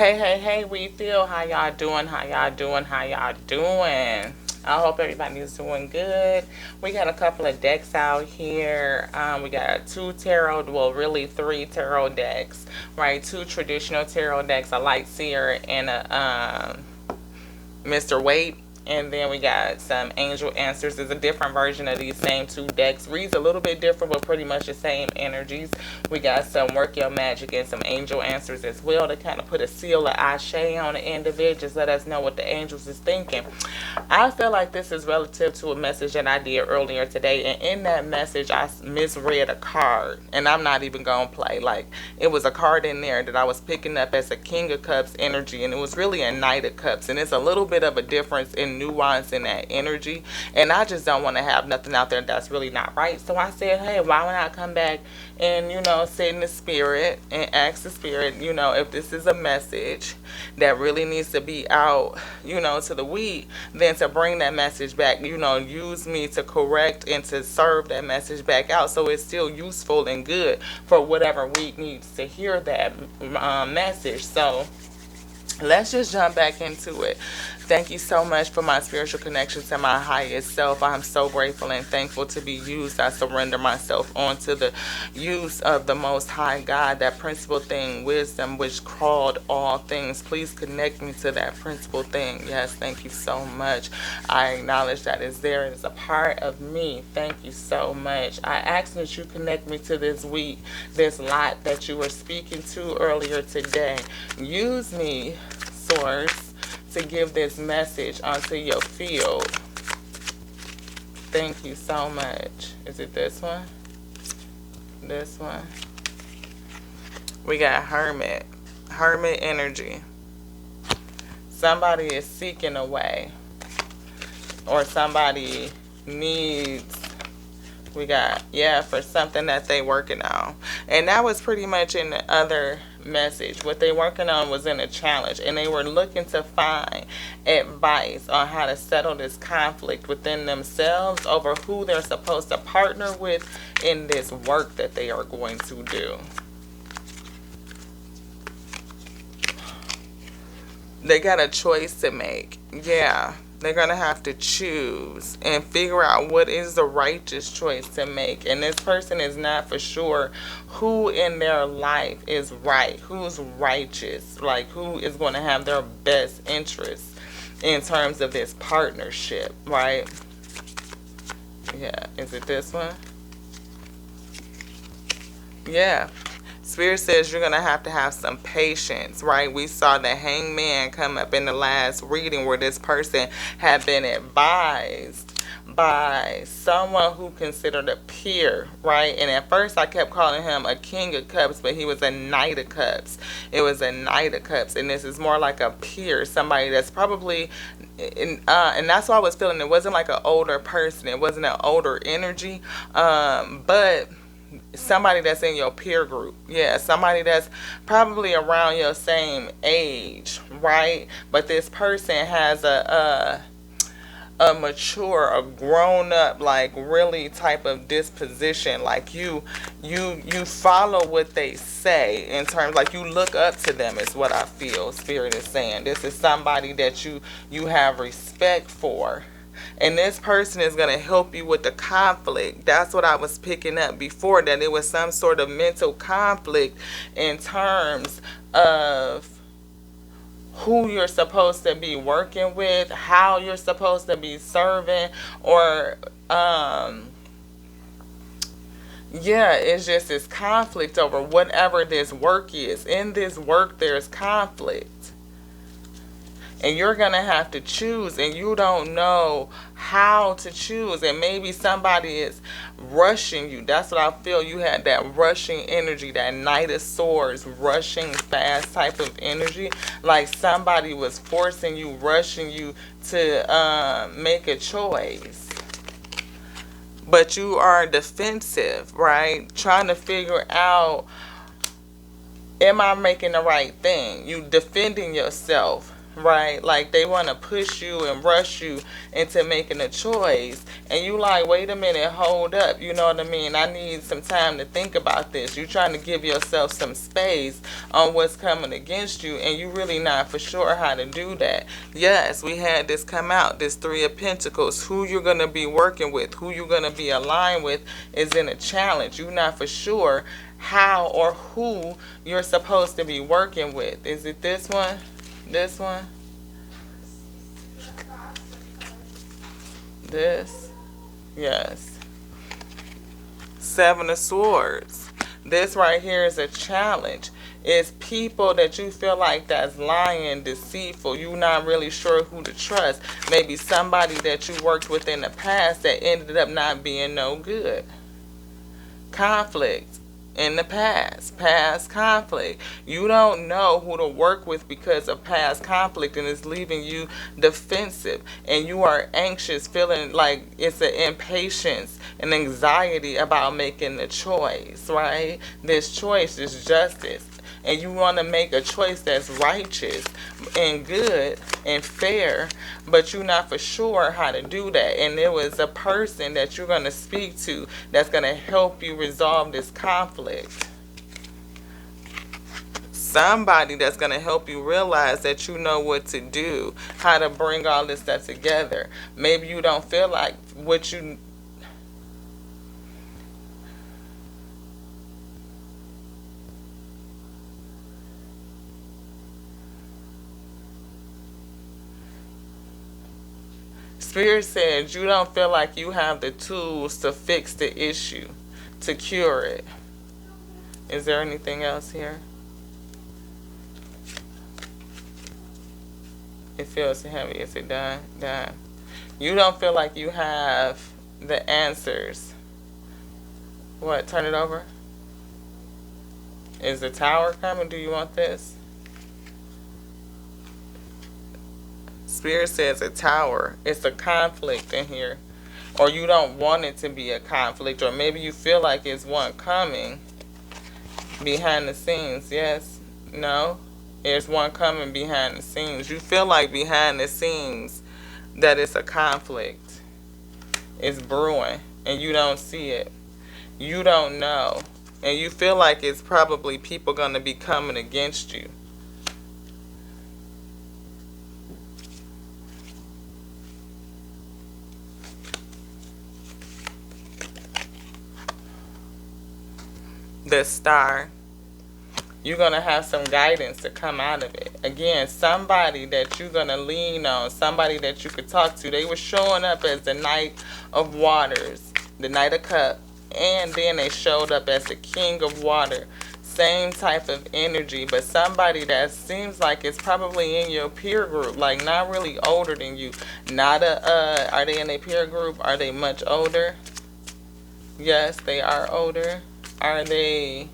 Hey, we feel how y'all doing, how y'all doing, how y'all doing. I hope everybody's doing good. We got a couple of decks out here. We got two tarot, well, really three tarot decks, right? Two traditional tarot decks, a light seer and a Mr. Waite. And then we got some angel answers. It's a different version of these same two decks. Reads a little bit different, but pretty much the same energies. We got some work your magic and some angel answers as well to kind of put a seal of ashe on the end of it. Just let us know what the angels is thinking. I feel like this is relative to a message that I did earlier today. And in that message, I misread a card. And I'm not even going to play. Like, it was a card in there that I was picking up as a King of Cups energy. And it was really a Knight of Cups. And it's a little bit of a difference in nuance in that energy, and I just don't want to have nothing out there that's really not right. So I said, hey, why would I come back and sit in the spirit and ask the spirit, if this is a message that really needs to be out, to the week, then to bring that message back, use me to correct and to serve that message back out so it's still useful and good for whatever week needs to hear that message. So let's just jump back into it. Thank you so much for my spiritual connection to my highest self. I'm so grateful and thankful to be used. I surrender myself onto the use of the Most High God, that principal thing, wisdom, which crawled all things. Please connect me to that principal thing. Yes, thank you so much. I acknowledge that it's there. It is a part of me. Thank you so much. I ask that you connect me to this week, this lot that you were speaking to earlier today. Use me, Source, to give this message onto your field. Thank you so much. Is it this one? This one? We got Hermit. Hermit energy. Somebody is seeking a way. Or somebody needs, we got, for something that they working on. And that was pretty much in the other message. What they working on was in a challenge, and they were looking to find advice on how to settle this conflict within themselves over who they're supposed to partner with in this work that they are going to do. They got a choice to make. Yeah. They're going to have to choose and figure out what is the righteous choice to make. And this person is not for sure who in their life is right, who's righteous, like who is going to have their best interests in terms of this partnership, right? Yeah, is it this one? Yeah. Spirit says you're going to have some patience, right? We saw the Hangman come up in the last reading where this person had been advised by someone who considered a peer, right? And at first I kept calling him a King of Cups, but he was a Knight of Cups. It was a Knight of Cups, and this is more like a peer, somebody that's probably, and that's why I was feeling it wasn't like an older person. It wasn't an older energy, but somebody that's in your peer group. Yeah, somebody that's probably around your same age, right? But this person has a mature, a grown up, like really type of disposition. Like you follow what they say in terms, like you look up to them is what I feel Spirit is saying. This is somebody that you have respect for. And this person is going to help you with the conflict. That's what I was picking up before, that it was some sort of mental conflict in terms of who you're supposed to be working with, how you're supposed to be serving, or it's just this conflict over whatever this work is. In this work, there's conflict. And you're going to have to choose, and you don't know how to choose. And maybe somebody is rushing you. That's what I feel. You had that rushing energy, that Knight of Swords, rushing fast type of energy. Like somebody was forcing you, rushing you to make a choice. But you are defensive, right? Trying to figure out, am I making the right thing? You defending yourself. right? Like they want to push you and rush you into making a choice. And you like, wait a minute, hold up. You know what I mean? I need some time to think about this. You're trying to give yourself some space on what's coming against you, and you really not for sure how to do that. Yes, we had this come out, this Three of Pentacles. Who you're going to be working with, who you're going to be aligned with is in a challenge. You're not for sure how or who you're supposed to be working with. Is it this one? This one? This? Yes. Seven of Swords. This right here is a challenge. It's people that you feel like that's lying, deceitful. You're not really sure who to trust. Maybe somebody that you worked with in the past that ended up not being no good. Conflict in the past conflict. You don't know who to work with because of past conflict, and it's leaving you defensive, and you are anxious, feeling like it's an impatience and anxiety about making the choice, right? This choice is justice, and you want to make a choice that's righteous and good and fair, but you're not for sure how to do that. And there was a person that you're going to speak to that's going to help you resolve this conflict. Somebody that's going to help you realize that you know what to do, how to bring all this stuff together. Maybe you don't feel like what you... Spirit says you don't feel like you have the tools to fix the issue, to cure it. Is there anything else here? It feels heavy. Is it done? Done. You don't feel like you have the answers. What? Turn it over? Is the Tower coming? Do you want this? Spirit says a Tower. It's a conflict in here. Or you don't want it to be a conflict. Or maybe you feel like it's one coming behind the scenes. Yes? No? There's one coming behind the scenes. You feel like behind the scenes that it's a conflict. It's brewing. And you don't see it. You don't know. And you feel like it's probably people going to be coming against you. The Star. You're going to have some guidance to come out of it. Again, somebody that you're going to lean on, somebody that you could talk to. They were showing up as the Knight of Waters, the Knight of Cups, and then they showed up as the King of Water. Same type of energy, but somebody that seems like it's probably in your peer group, like not really older than you. Not a, are they in a peer group? Are they much older? Yes, they are older. Are they...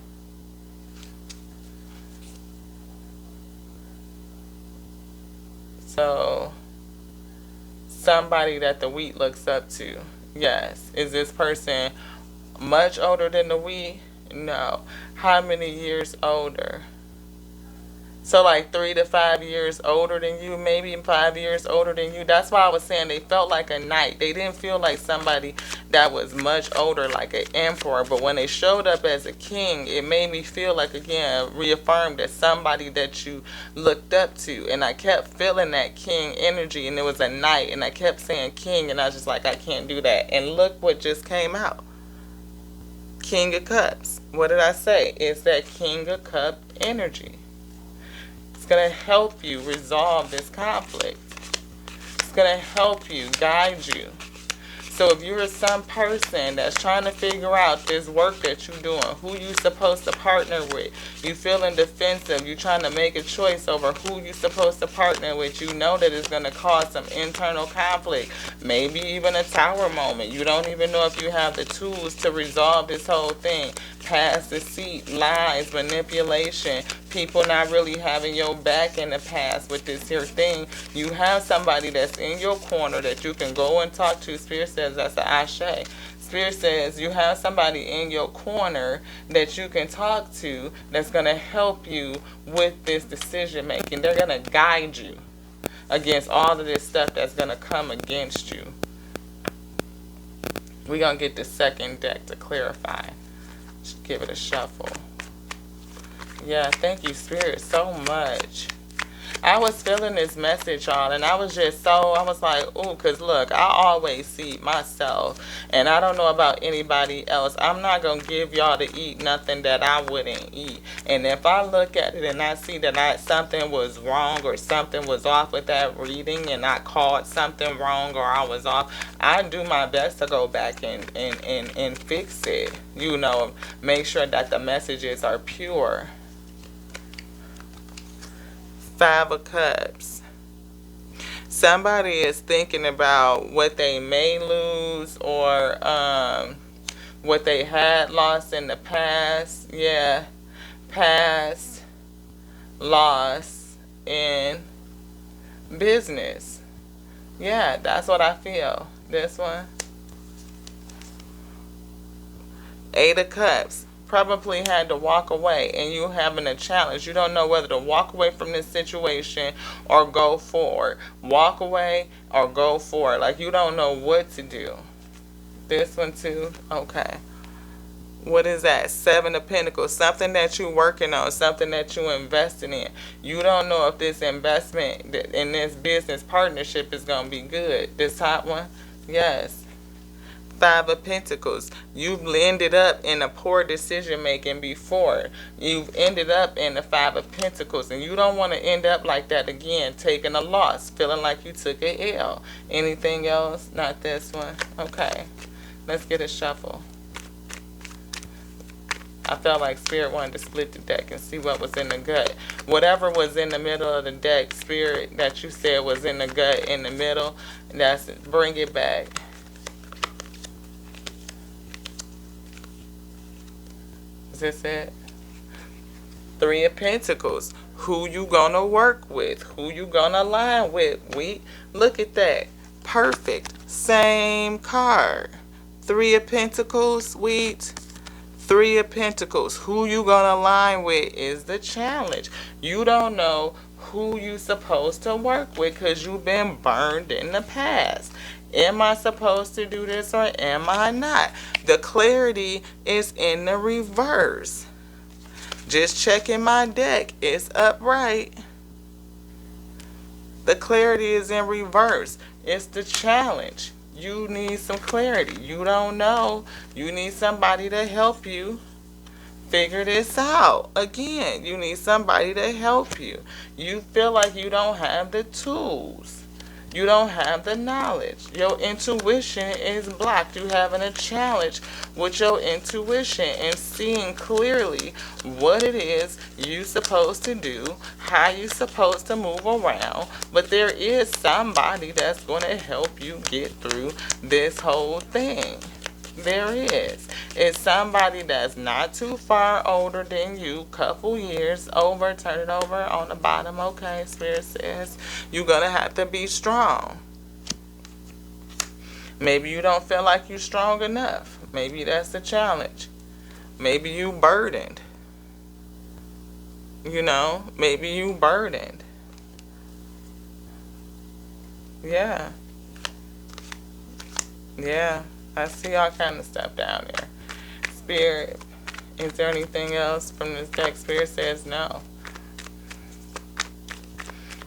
So, somebody that the wheat looks up to. Yes. Is this person much older than the wheat? No. How many years older? So like 3 to 5 years older than you, maybe 5 years older than you. That's why I was saying they felt like a knight. They didn't feel like somebody that was much older, like an emperor. But when they showed up as a king, it made me feel like, again, reaffirmed as somebody that you looked up to. And I kept feeling that king energy, and it was a knight. And I kept saying king, and I was just like, I can't do that. And look what just came out. King of Cups. What did I say? It's that King of Cups energy. It's going to help you resolve this conflict. It's going to help you, guide you. So if you're some person that's trying to figure out this work that you're doing, who you're supposed to partner with, you feeling defensive, you're trying to make a choice over who you're supposed to partner with, you know that it's going to cause some internal conflict, maybe even a Tower moment. You don't even know if you have the tools to resolve this whole thing. Past deceit, lies, manipulation, people not really having your back in the past with this here thing. You have somebody that's in your corner that you can go and talk to. Spirit says that's an ashe. Spirit says you have somebody in your corner that you can talk to that's going to help you with this decision making. They're going to guide you. against all of this stuff that's going to come against you. We're going to get the second deck to clarify. Just give it a shuffle. Yeah, thank you, Spirit, so much. I was feeling this message, y'all, and I was like, ooh, because look, I always see myself, and I don't know about anybody else. I'm not going to give y'all to eat nothing that I wouldn't eat. And if I look at it and I see that something was wrong or something was off with that reading and I called something wrong or I was off, I do my best to go back and fix it. You know, make sure that the messages are pure. 5 of Cups. Somebody is thinking about what they may lose or what they had lost in the past. Yeah, past loss in business. Yeah, that's what I feel. This one. 8 of Cups. Probably had to walk away, and you having a challenge. You don't know whether to walk away from this situation or go forward. Walk away or go forward. Like you don't know what to do. This one too. Okay. What is that? 7 of Pentacles. Something that you're working on. Something that you're investing in. You don't know if this investment in this business partnership is going to be good. This top one. Yes. 5 of Pentacles. You've ended up in a poor decision making before. You've ended up in the 5 of Pentacles, and you don't want to end up like that again, taking a loss, feeling like you took a L. Anything else? Not this one. Okay. Let's get a shuffle. I felt like Spirit wanted to split the deck and see what was in the gut. Whatever was in the middle of the deck, Spirit, that you said was in the gut, in the middle, bring it back. Is this it? 3 of Pentacles. Who you gonna work with? Who you gonna align with? Look at that. Perfect. Same card. 3 of Pentacles, 3 of Pentacles. Who you gonna align with is the challenge. You don't know who you supposed to work with because you've been burned in the past. Am I supposed to do this or am I not? The clarity is in the reverse. Just checking my deck. It's upright. The clarity is in reverse. It's the challenge. You need some clarity. You don't know. You need somebody to help you figure this out. Again, you need somebody to help you. You feel like you don't have the tools. You don't have the knowledge. Your intuition is blocked. You having a challenge with your intuition and seeing clearly what it is you supposed to do, how you supposed to move around. But there is somebody that's going to help you get through this whole thing. There is. It's somebody that's not too far older than you, couple years over. Turn it over on the bottom. Okay, Spirit says you're going to have to be strong. Maybe you don't feel like you're strong enough. Maybe that's the challenge. Maybe you burdened. You know, maybe you burdened. Yeah. Yeah. I see all kind of stuff down there. Spirit, is there anything else from this deck? Spirit says no.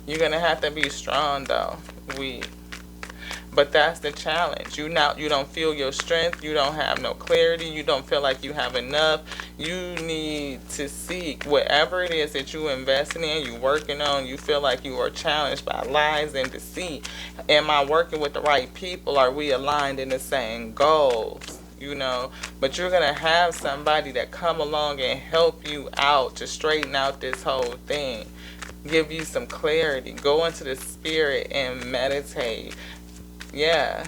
You're going to have to be strong, though. But that's the challenge. You don't feel your strength. You don't have no clarity. You don't feel like you have enough. You need to seek whatever it is that you're investing in, you're working on. You feel like you are challenged by lies and deceit. Am I working with the right people? Are we aligned in the same goals? You know, but you're going to have somebody that come along and help you out to straighten out this whole thing. Give you some clarity. Go into the spirit and meditate. Yeah.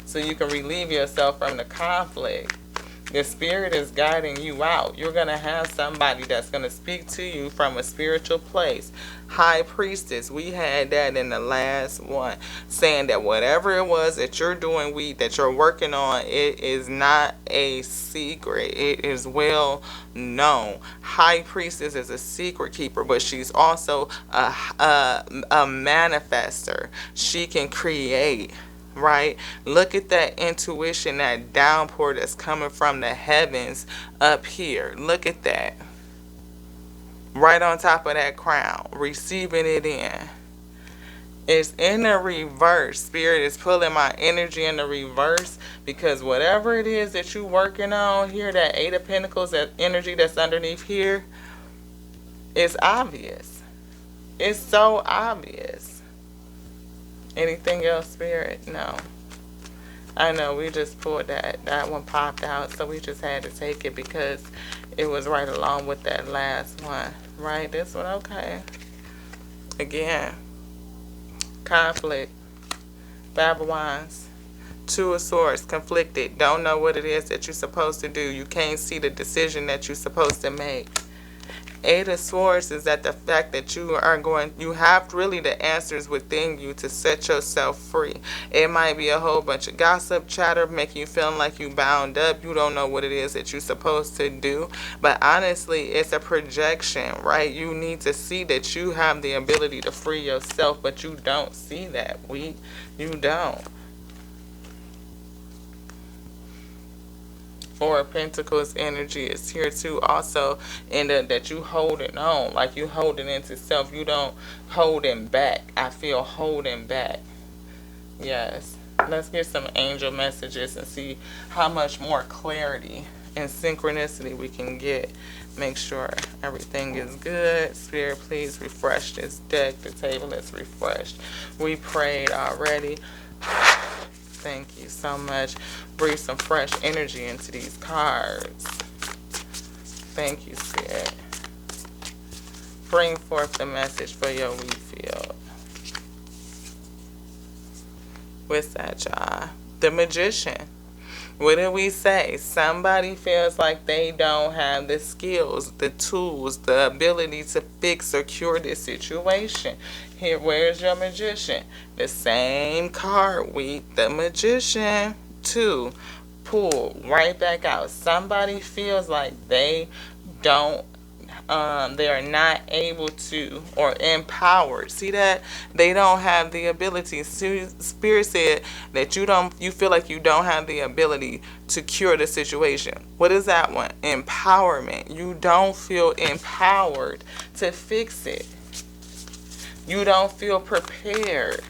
So you can relieve yourself from the conflict. The spirit is guiding you out. You're going to have somebody that's going to speak to you from a spiritual place. High Priestess, we had that in the last one, saying that whatever it was that you're doing, that you're working on, it is not a secret. It is well known. High Priestess is a secret keeper, but she's also a manifester. She can create. Right? Look at that intuition, that downpour that's coming from the heavens up here. Look at that. Right on top of that crown. Receiving it in. It's in the reverse. Spirit is pulling my energy in the reverse because whatever it is that you're working on here, that Eight of Pentacles, that energy that's underneath here, it's obvious. It's so obvious. Anything else, Spirit? No. I know we just pulled that. That one popped out, so we just had to take it because it was right along with that last one. Right? This one, okay. Again, conflict. Babylons. Two of Swords, conflicted. Don't know what it is that you're supposed to do. You can't see the decision that you're supposed to make. Eight of Swords is that the fact that you have really the answers within you to set yourself free. It might be a whole bunch of gossip, chatter, making you feel like you bound up. You don't know what it is that you're supposed to do. But honestly, it's a projection, right? You need to see that you have the ability to free yourself, but you don't see that. You don't. Four of Pentacles energy is here too, also in that you holding on, like you holding into self. You don't holding back. I feel holding back. Yes. Let's get some angel messages and see how much more clarity and synchronicity we can get. Make sure everything is good. Spirit, please refresh this deck. The table is refreshed. We prayed already. Thank you so much. Breathe some fresh energy into these cards. Thank you, Spirit. Bring forth the message for your wheat field. What's that, y'all? The Magician. What did we say? Somebody feels like they don't have the skills, the tools, the ability to fix or cure this situation. Here, where's your Magician? The same card, the Magician. Two, pull right back out. Somebody feels like they don't, they are not able to or empowered. See that? They don't have the ability. Spirit said that you feel like you don't have the ability to cure the situation. What is that one? Empowerment. You don't feel empowered to fix it. You don't feel prepared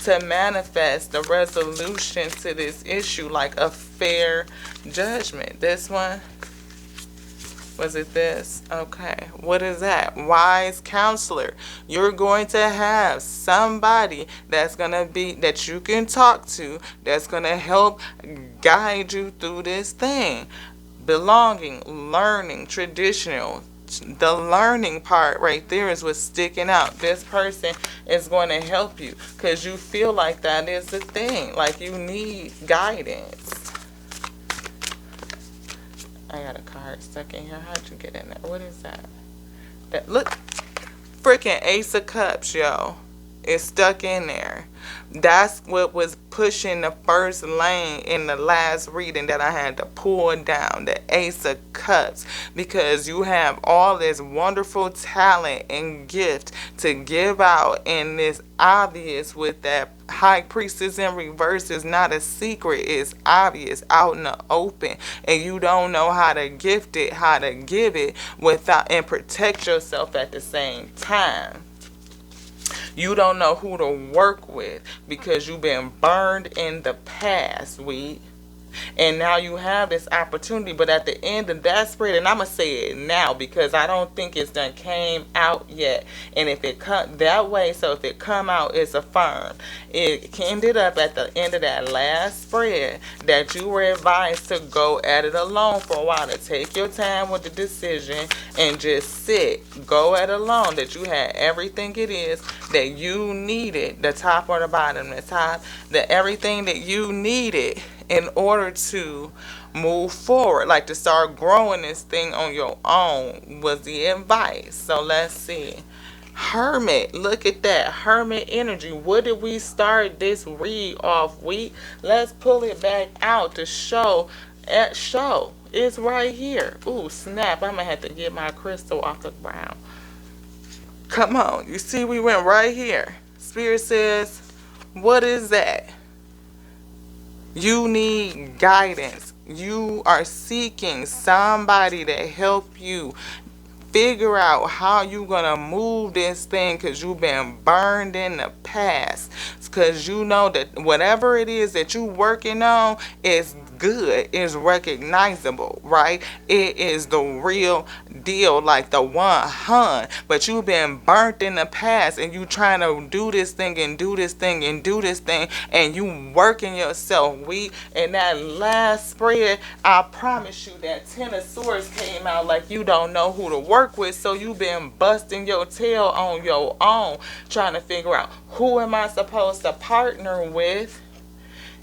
to manifest the resolution to this issue, like a fair judgment. This one, was it this? Okay. What is that? Wise counselor. You're going to have somebody that's going to be, that you can talk to, that's going to help guide you through this thing. Belonging, learning, traditional. The learning part right there is what's sticking out. This person is going to help you because you feel like that is the thing. Like you need guidance. I got a card stuck in here. How'd you get in there? What is that? Look, freaking Ace of Cups, yo. It's stuck in there. That's what was pushing the first lane in the last reading that I had to pull down, the Ace of Cups, because you have all this wonderful talent and gift to give out, and this obvious with that High Priestess in reverse is not a secret. It's obvious, out in the open, and you don't know how to gift it, how to give it without and protect yourself at the same time. You don't know who to work with because you've been burned in the past, and now you have this opportunity. But at the end of that spread, and I'm going to say it now because I don't think it's done came out yet. And if it come that way, so if it come out, it's affirmed. It ended up at the end of that last spread that you were advised to go at it alone for a while, to take your time with the decision and just sit. Go at it alone, that you had everything it is that you needed, the top or the bottom, the top, everything that you needed in order to move forward, like to start growing this thing on your own was the advice. So let's see. Hermit, look at that hermit energy. What did we start this read off week? Let's pull it back out to show. It's right here. Ooh, snap. I'm gonna have to get my crystal off the ground. Come on, you see we went right here. Spirit says, what is that? You need guidance. You are seeking somebody to help you figure out how you gonna move this thing, because you've been burned in the past, because you know that whatever it is that you working on is good, is recognizable, right? It is the real deal, like the 100. But you've been burnt in the past, and you trying to do this thing and do this thing and do this thing, and you working yourself weak. And that last spread, I promise you that 10 of Swords came out like you don't know who to work with. So you've been busting your tail on your own, trying to figure out who am I supposed to partner with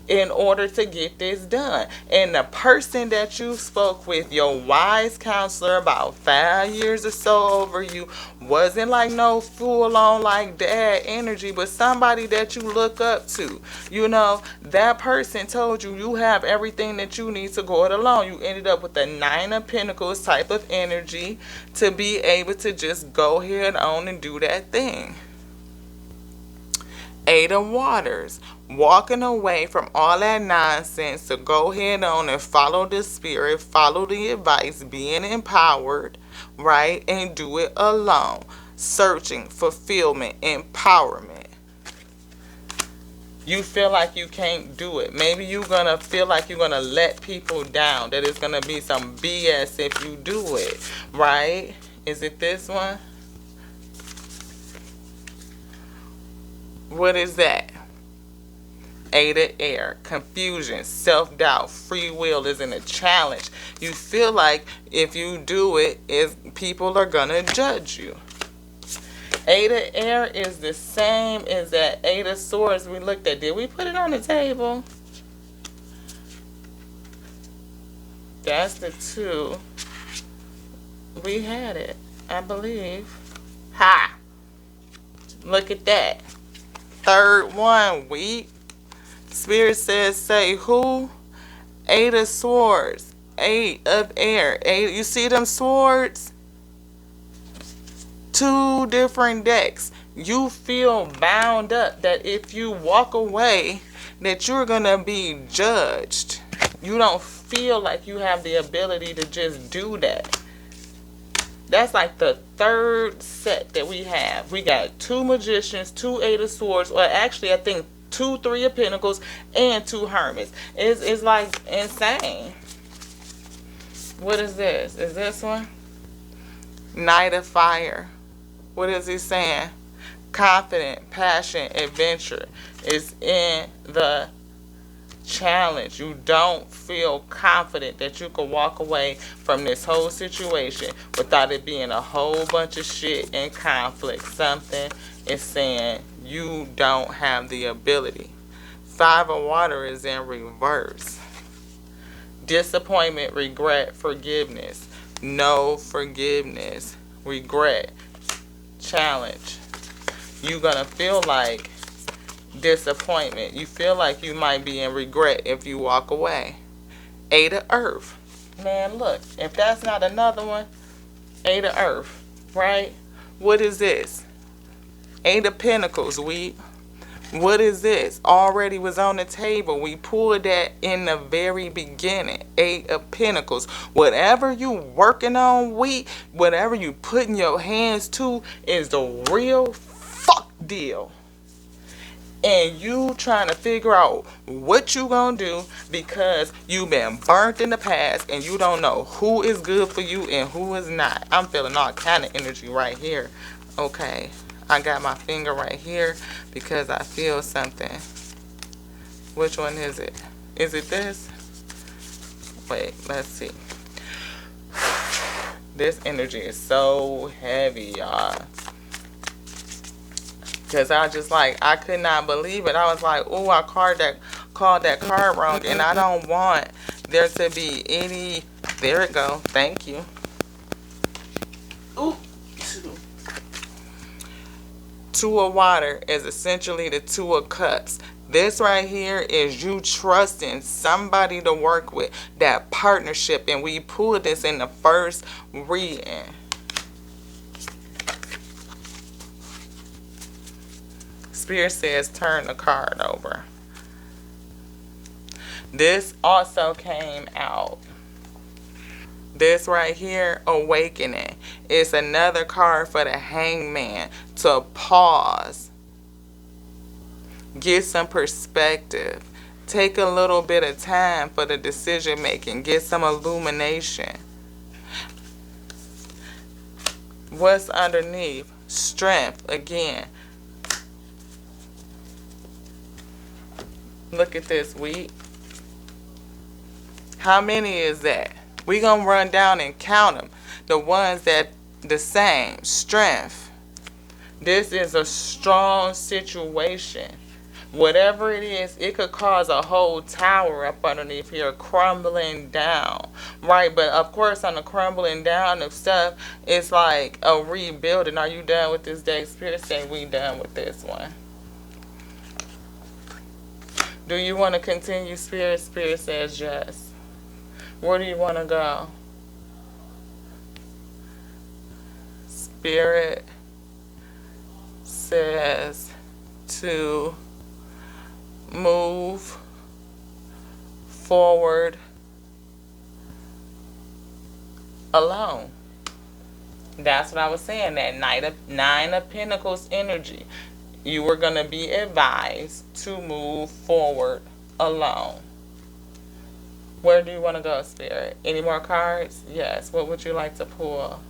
in order to get this done. And the person that you spoke with, your wise counselor about 5 years or so over you, wasn't like no full on like dad energy, but somebody that you look up to. You know, that person told you you have everything that you need to go it alone. You ended up with a 9 of Pentacles type of energy to be able to just go head on and do that thing. 8 of Waters, walking away from all that nonsense to go head on and follow the spirit, follow the advice, being empowered, right? And do it alone. Searching, fulfillment, empowerment. You feel like you can't do it. Maybe you're going to feel like you're going to let people down, that it's going to be some BS if you do it, right? Is it this one? What is that? 8 of Air, confusion, self-doubt, free will isn't a challenge. You feel like if you do it, people are going to judge you. 8 of Air is the same as that 8 of Swords we looked at. Did we put it on the table? That's the 2. We had it, I believe. Ha! Look at that. Third one, weak. Spirit says, say who? 8 of Swords, 8 of Air. 8. You see them swords? 2 different decks. You feel bound up that if you walk away, that you're gonna be judged. You don't feel like you have the ability to just do that. That's like the 3rd set that we have. We got 2 Magicians, 2 8 of Swords, or actually I think 2 3 of Pentacles, and 2 Hermits. It's like insane. What is this? Is this one? Knight of Fire. What is he saying? Confident, passion, adventure is in the challenge. You don't feel confident that you can walk away from this whole situation without it being a whole bunch of shit and conflict. Something is saying you don't have the ability. 5 of Water is in reverse. Disappointment, regret, forgiveness. No forgiveness, regret, challenge. You're gonna feel like disappointment. You feel like you might be in regret if you walk away. 8 of Earth. Man, look, if that's not another one, 8 of Earth, right? What is this? 8 of Pentacles. What is this? Already was on the table. We pulled that in the very beginning. 8 of Pentacles. Whatever you working on, whatever you putting your hands to is the real fuck deal. And you trying to figure out what you gonna do because you've been burnt in the past and you don't know who is good for you and who is not. I'm feeling all kind of energy right here. Okay, I got my finger right here because I feel something. Which one is it? Is it this? Wait, let's see. This energy is so heavy, y'all. Because I just like, I could not believe it. I was like, oh, I called called that card wrong, and I don't want there to be any. There it go. Thank you. Ooh. Two of water is essentially the two of cups. This right here is you trusting somebody to work with, that partnership, and we pulled this in the first reading. Spirit says turn the card over. This also came out. This right here, awakening, is another card for the hangman to pause, get some perspective, take a little bit of time for the decision making, get some illumination. What's underneath? Strength again. Look at this, wheat. How many is that? We gonna run down and count them. The ones that the same. Strength. This is a strong situation. Whatever it is, it could cause a whole tower up underneath here crumbling down. Right? But of course on the crumbling down of stuff, it's like a rebuilding. Are you done with this day? Spirit say we done with this one. Do you want to continue, Spirit? Spirit says yes. Where do you want to go? Spirit says to move forward alone. That's what I was saying, that Nine of Pentacles energy. You were going to be advised to move forward alone. Where do you want to go, Spirit? Any more cards? Yes. What would you like to pull?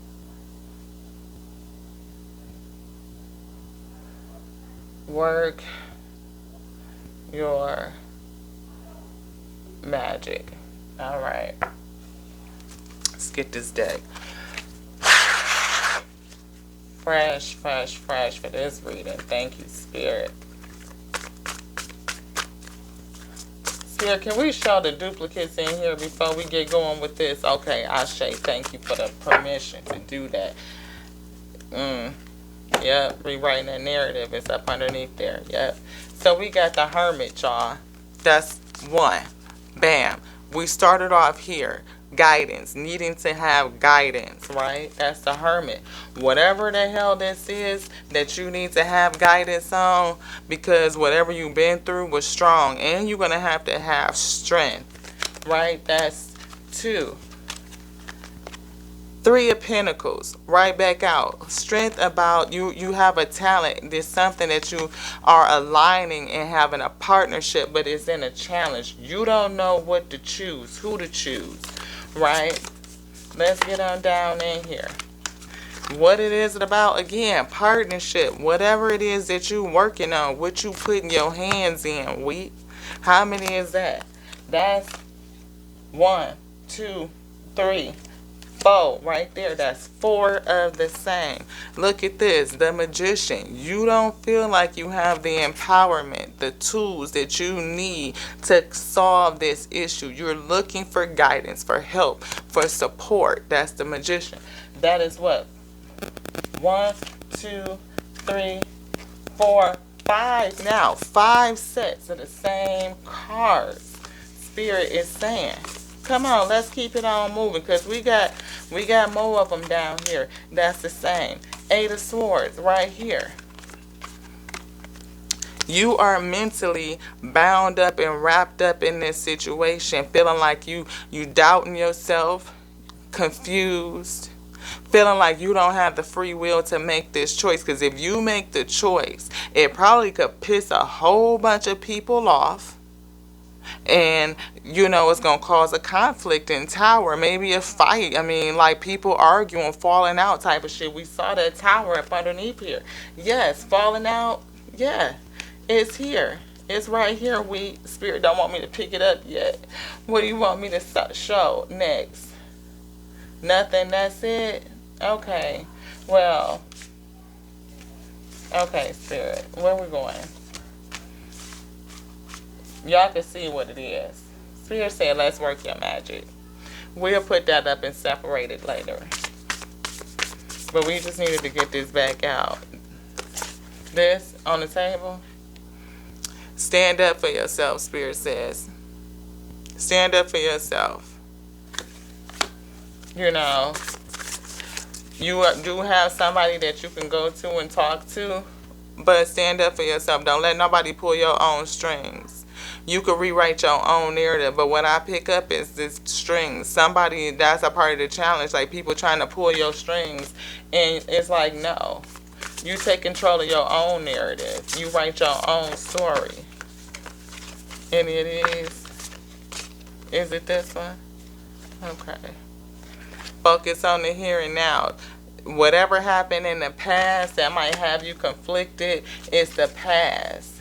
Work your magic. All right. Let's get this deck. Fresh for this reading. Thank you, Spirit. Spirit, can we show the duplicates in here before we get going with this? Okay, Ashe, thank you for the permission to do that. Yep, rewriting the narrative is up underneath there. Yep. So we got the Hermit, y'all. That's one. Bam. We started off here. Guidance. Needing to have guidance, right? That's the Hermit. Whatever the hell this is that you need to have guidance on, because whatever you've been through was strong. And you're going to have strength, right? That's two. Three of Pentacles, right back out. Strength about you have a talent. There's something that you are aligning and having a partnership, but it's in a challenge. You don't know what to choose, who to choose, right? Let's get on down in here. What it is about, again, partnership. Whatever it is that you're working on, what you putting your hands in, how many is that? That's 1, 2, 3, 4 right there. That's 4 of the same. Look at this, the Magician. You don't feel like you have the empowerment, the tools that you need to solve this issue. You're looking for guidance, for help, for support. That's the Magician. That is what? 1, 2, 3, 4, 5. Now 5 sets of the same cards. Spirit is saying, come on, let's keep it on moving, because we got more of them down here. That's the same. 8 of Swords right here. You are mentally bound up and wrapped up in this situation, feeling like you doubting yourself, confused, feeling like you don't have the free will to make this choice. Because if you make the choice, it probably could piss a whole bunch of people off. And, it's going to cause a conflict in Tower. Maybe a fight. I mean, like people arguing, falling out type of shit. We saw that Tower up underneath here. Yes, falling out. Yeah, it's here. It's right here. Spirit don't want me to pick it up yet. What do you want me to show next? Nothing. That's it? Okay. Well. Okay, Spirit. Where we going? Y'all can see what it is. Spirit said, let's work your magic. We'll put that up and separate it later. But we just needed to get this back out. This on the table. Stand up for yourself, Spirit says. Stand up for yourself. You know, you do have somebody that you can go to and talk to, but stand up for yourself. Don't let nobody pull your own strings. You could rewrite your own narrative, but what I pick up is this strings. Somebody, that's a part of the challenge, like people trying to pull your strings, and it's like, no. You take control of your own narrative. You write your own story. Any of these? Is it this one? Okay. Focus on the here and now. Whatever happened in the past that might have you conflicted, it's the past.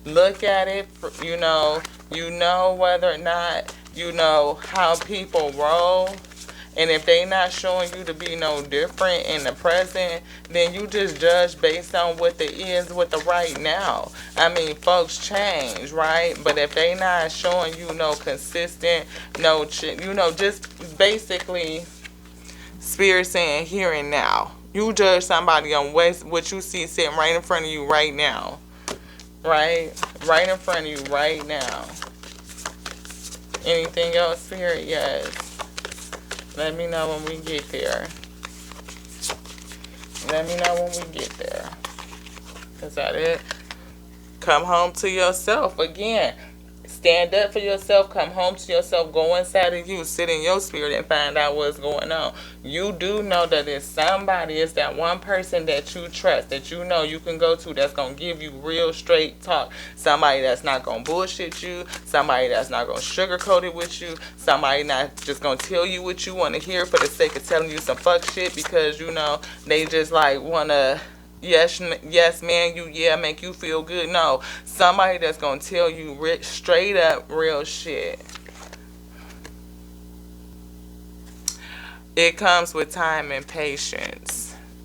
Look at it, you know whether or not, you know how people roll. And if they not showing you to be no different in the present, then you just judge based on what the is with the right now. I mean, folks change, right? But if they not showing you no consistent, no, just basically Spirit saying here and now. You judge somebody on what you see sitting right in front of you right now. Right in front of you right now. Anything else, Spirit? Yes. Let me know when we get there. Let me know when we get there. Is that it? Come home to yourself again. Stand up for yourself. Come home to yourself. Go inside of you. Sit in your spirit and find out what's going on. You do know that it's somebody. It's that one person that you trust, that you know you can go to, that's going to give you real straight talk. Somebody that's not going to bullshit you. Somebody that's not going to sugarcoat it with you. Somebody not just going to tell you what you want to hear for the sake of telling you some fuck shit because, you know, they just like want to... Yes, man, make you feel good. No, somebody that's going to tell you straight up real shit. It comes with time and patience.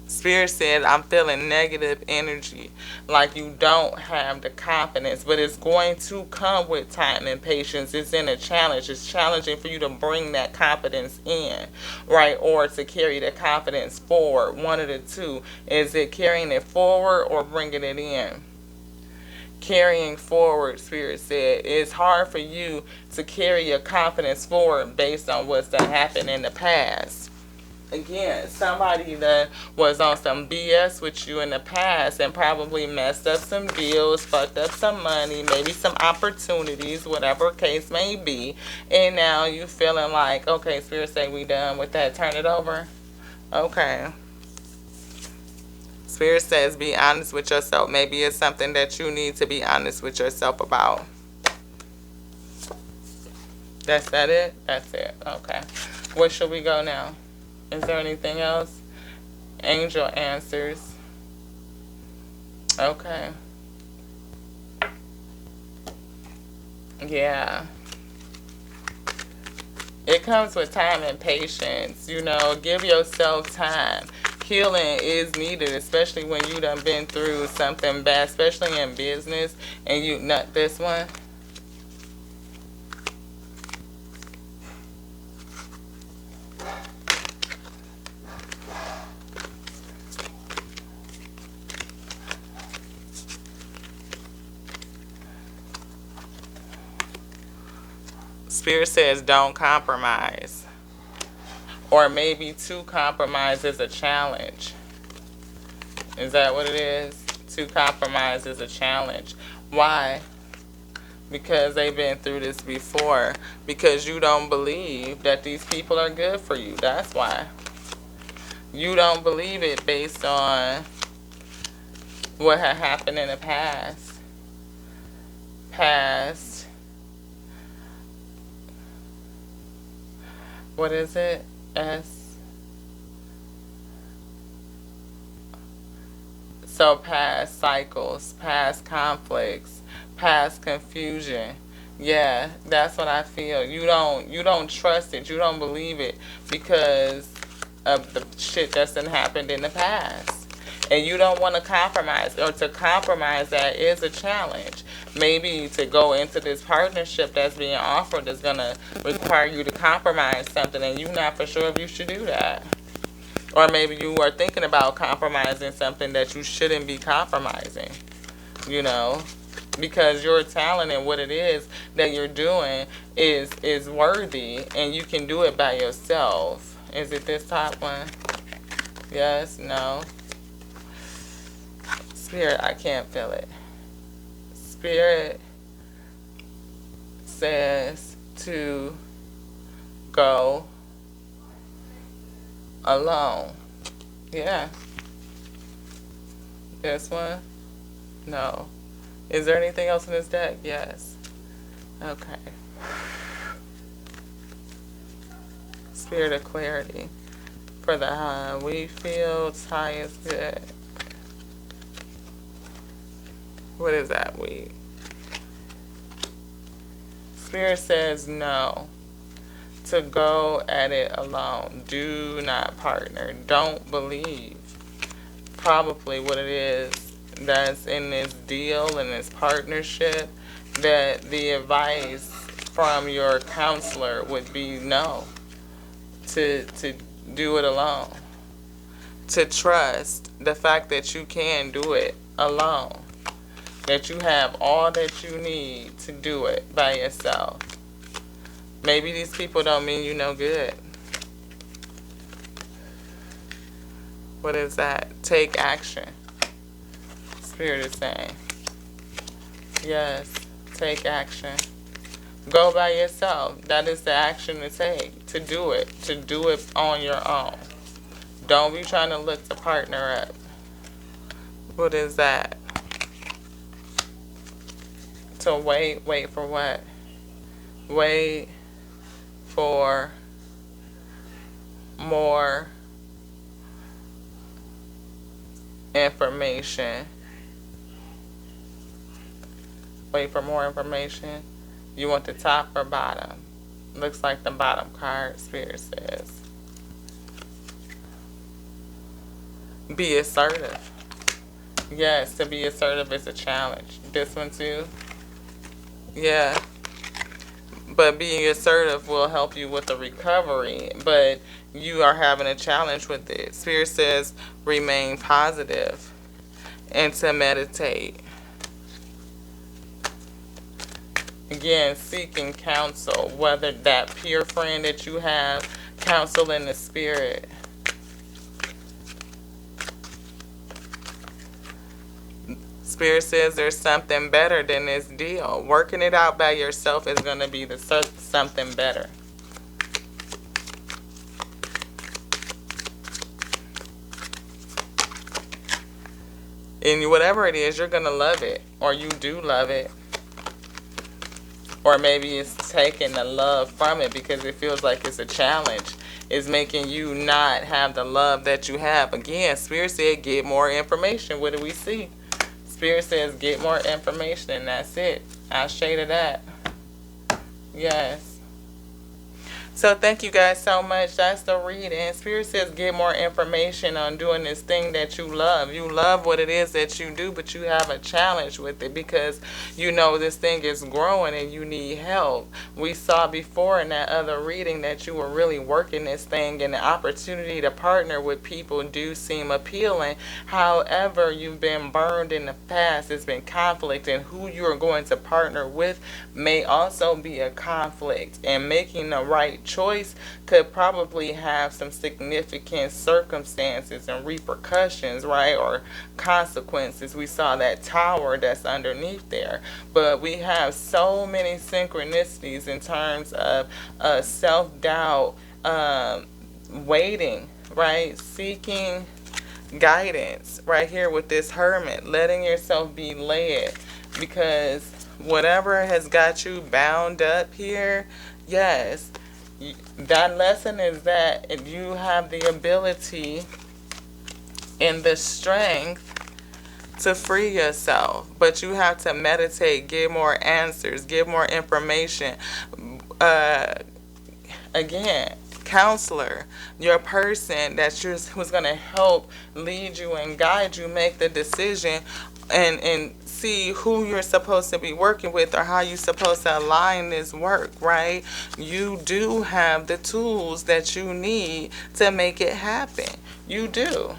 Spirit said, I'm feeling negative energy, like you don't have the confidence, but it's going to come with time and patience. It's in a challenge. It's challenging for you to bring that confidence in, right, or to carry the confidence forward. One of the two. Is it carrying it forward or bringing it in? Carrying forward, Spirit said, it's hard for you to carry your confidence forward based on what's done happened in the past. Again, somebody that was on some BS with you in the past and probably messed up some deals, fucked up some money, maybe some opportunities, whatever case may be. And now you feeling like, okay, Spirit say we done with that. Turn it over. Okay. Spirit says be honest with yourself. Maybe it's something that you need to be honest with yourself about. That's that it? That's it. Okay. Where should we go now? Is there anything else? Angel answers. Okay. Yeah. It comes with time and patience. You know, give yourself time. Healing is needed, especially when you done been through something bad, especially in business, and you not this one. Spirit says don't compromise. Or maybe to compromise is a challenge. Is that what it is? To compromise is a challenge. Why? Because they've been through this before. Because you don't believe that these people are good for you. That's why. You don't believe it based on what had happened in the past. What is it? So past cycles, past conflicts, past confusion. Yeah, that's what I feel. You don't trust it. You don't believe it because of the shit that's been happened in the past. And you don't want to compromise, or to compromise that is a challenge. Maybe to go into this partnership that's being offered is going to require you to compromise something, and you're not for sure if you should do that. Or maybe you are thinking about compromising something that you shouldn't be compromising, you know, because your talent and what it is that you're doing is worthy, and you can do it by yourself. Is it this top one? Yes? No? Spirit, I can't feel it. Spirit says to go alone. Yeah. This one? No. Is there anything else in this deck? Yes. Okay. Spirit of clarity. For the wheat fields, highest good. What is that wheat? Spirit says no. To go at it alone. Do not partner. Don't believe probably what it is that's in this deal, in this partnership, that the advice from your counselor would be no. To do it alone. To trust the fact that you can do it alone. That you have all that you need to do it by yourself. Maybe these people don't mean you no good. What is that? Take action. Spirit is saying. Yes, take action. Go by yourself. That is the action to take. To do it. To do it on your own. Don't be trying to look to partner up. What is that? To wait. Wait for what? Wait for more information. Wait for more information. You want the top or bottom? Looks like the bottom card, Spirit says. Be assertive. Yes, to be assertive is a challenge. This one too? Yeah. But being assertive will help you with the recovery. But you are having a challenge with it. Spirit says remain positive and to meditate. Again, seeking counsel, whether that peer friend that you have, counsel in the spirit. Spirit says there's something better than this deal. Working it out by yourself is going to be the something better. And whatever it is, you're going to love it. Or you do love it. Or maybe it's taking the love from it because it feels like it's a challenge. It's making you not have the love that you have. Again, Spirit said get more information. What do we see? Spirit says get more information, and that's it. I'll shade of that. Yes. So thank you guys so much. That's the reading. Spirit says get more information on doing this thing that you love. You love what it is that you do, but you have a challenge with it because you know this thing is growing and you need help. We saw before in that other reading that you were really working this thing, and the opportunity to partner with people do seem appealing. However, you've been burned in the past. It's been conflict, and who you are going to partner with may also be a conflict, and making the right choice could probably have some significant circumstances and repercussions, right, or consequences. We saw that tower that's underneath there, but we have so many synchronicities in terms of self-doubt, waiting, right, seeking guidance right here with this Hermit, letting yourself be led, because whatever has got you bound up here, yes, that lesson is that you have the ability and the strength to free yourself, but you have to meditate, get more answers, get more information. Again, counselor, your person who's going to help lead you and guide you make the decision and see who you're supposed to be working with or how you're supposed to align this work, right? You do have the tools that you need to make it happen. You do.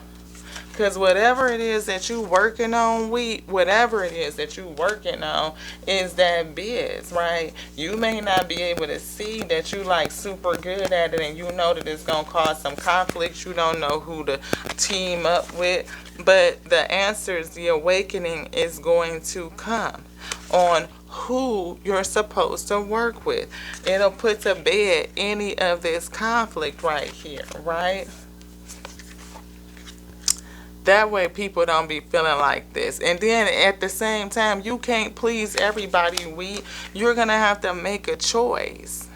Because whatever it is that you working on, whatever it is that you working on is that biz, right? You may not be able to see that you like super good at it and you know that it's going to cause some conflicts. You don't know who to team up with. But the answers, the awakening is going to come on who you're supposed to work with. It'll put to bed any of this conflict right here, right? That way people don't be feeling like this. And then at the same time, you can't please everybody. You're going to have to make a choice.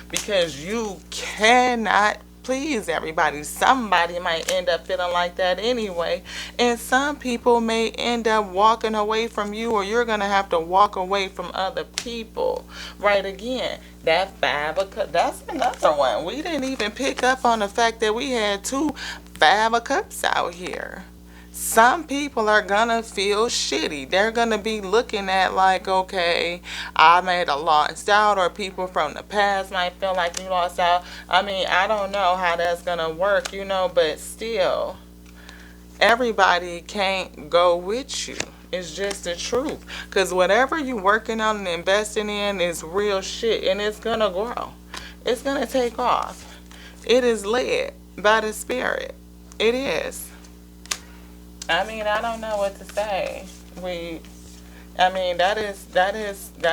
Because you cannot please everybody. Somebody might end up feeling like that anyway. And some people may end up walking away from you, or you're going to have to walk away from other people. Right, again, that 5 of Cups, that's another one. We didn't even pick up on the fact that we had 2 5 of Cups out here. Some people are gonna feel shitty. They're gonna be looking at like, okay, I made a lost out, or people from the past might feel like you lost out. I mean, I don't know how that's gonna work, but still, everybody can't go with you. It's just the truth. Because whatever you're working on and investing in is real shit, and it's gonna grow. It's gonna take off. It is led by the spirit. It is. I mean, I don't know what to say. That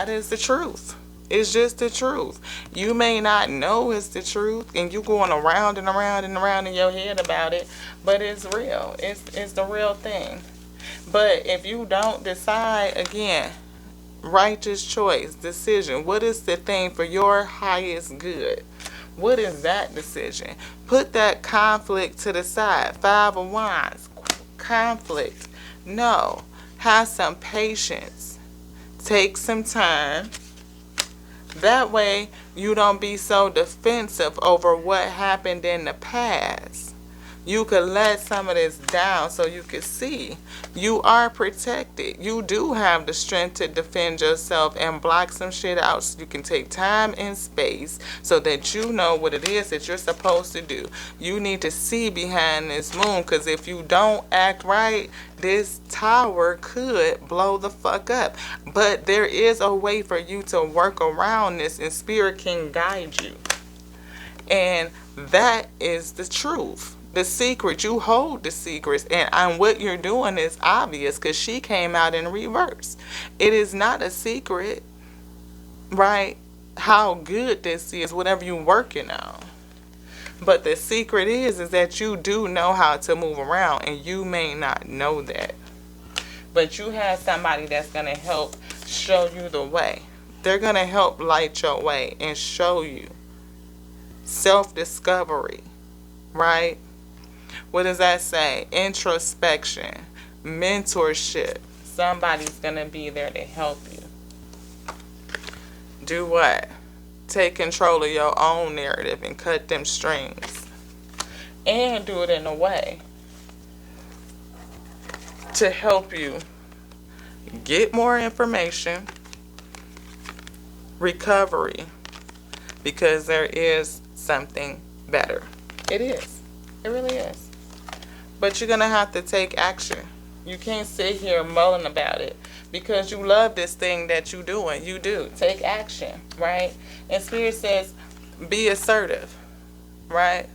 is the truth. It's just the truth. You may not know it's the truth, and you going around and around and around in your head about it, but it's real. It's the real thing. But if you don't decide, again, righteous choice, decision, what is the thing for your highest good? What is that decision? Put that conflict to the side. 5 of Wands. Conflict. No. Have some patience. Take some time. That way you don't be so defensive over what happened in the past. You could let some of this down so you could see you are protected. You do have the strength to defend yourself and block some shit out, so you can take time and space so that you know what it is that you're supposed to do. You need to see behind this moon, because if you don't act right, this tower could blow the fuck up. But there is a way for you to work around this, and spirit can guide you. And that is the truth. The secret, you hold the secrets, and what you're doing is obvious because she came out in reverse. It is not a secret, right, how good this is, whatever you're working on. But the secret is that you do know how to move around, and you may not know that. But you have somebody that's going to help show you the way. They're going to help light your way and show you self-discovery, right? What does that say? Introspection, mentorship. Somebody's going to be there to help you. Do what? Take control of your own narrative and cut them strings. And do it in a way to help you get more information, recovery, because there is something better. It is. It really is. But you're going to have to take action. You can't sit here mulling about it because you love this thing that you're doing. You do. Take action, right? And Spirit says, be assertive, right?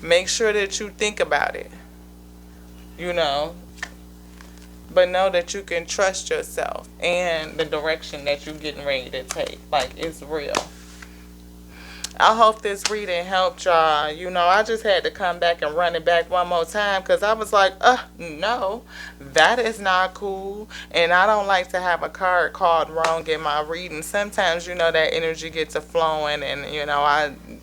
Make sure that you think about it, but know that you can trust yourself and the direction that you're getting ready to take. Like, it's real. I hope this reading helped y'all. You know, I just had to come back and run it back one more time because I was like, no, that is not cool. And I don't like to have a card called wrong in my reading. Sometimes, you know, that energy gets a flowing and, you know,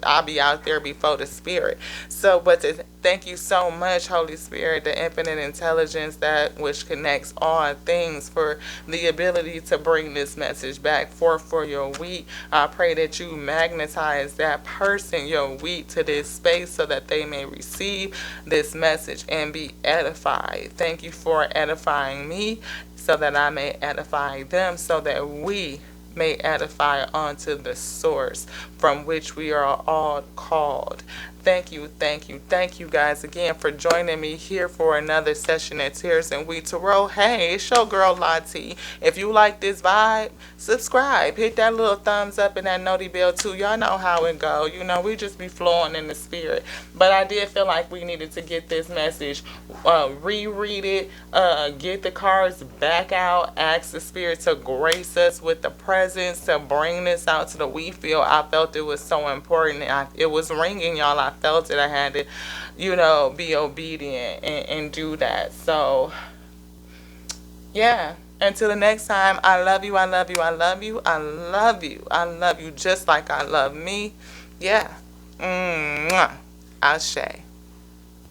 I'll be out there before the spirit. So, but to thank you so much, Holy Spirit, the infinite intelligence that which connects all things, for the ability to bring this message back forth for your wheat. I pray that you magnetize that person, your wheat, to this space so that they may receive this message and be edified. Thank you for edifying me so that I may edify them, so that we may edify onto the source from which we are all called. Thank you, thank you, thank you guys again for joining me here for another session at Tears and Wheat Tarot. Hey, it's your girl Lottie. If you like this vibe, subscribe. Hit that little thumbs up and that noti bell too. Y'all know how it go. You know, we just be flowing in the spirit. But I did feel like we needed to get this message, reread it, get the cards back out, ask the spirit to grace us with the presence to bring this out to the wheat field. I felt it was so important. It was ringing, y'all. I felt it. I had to, you know, be obedient and do that. So, yeah. Until the next time, I love you, I love you, I love you, I love you, I love you just like I love me. Yeah. Ashe.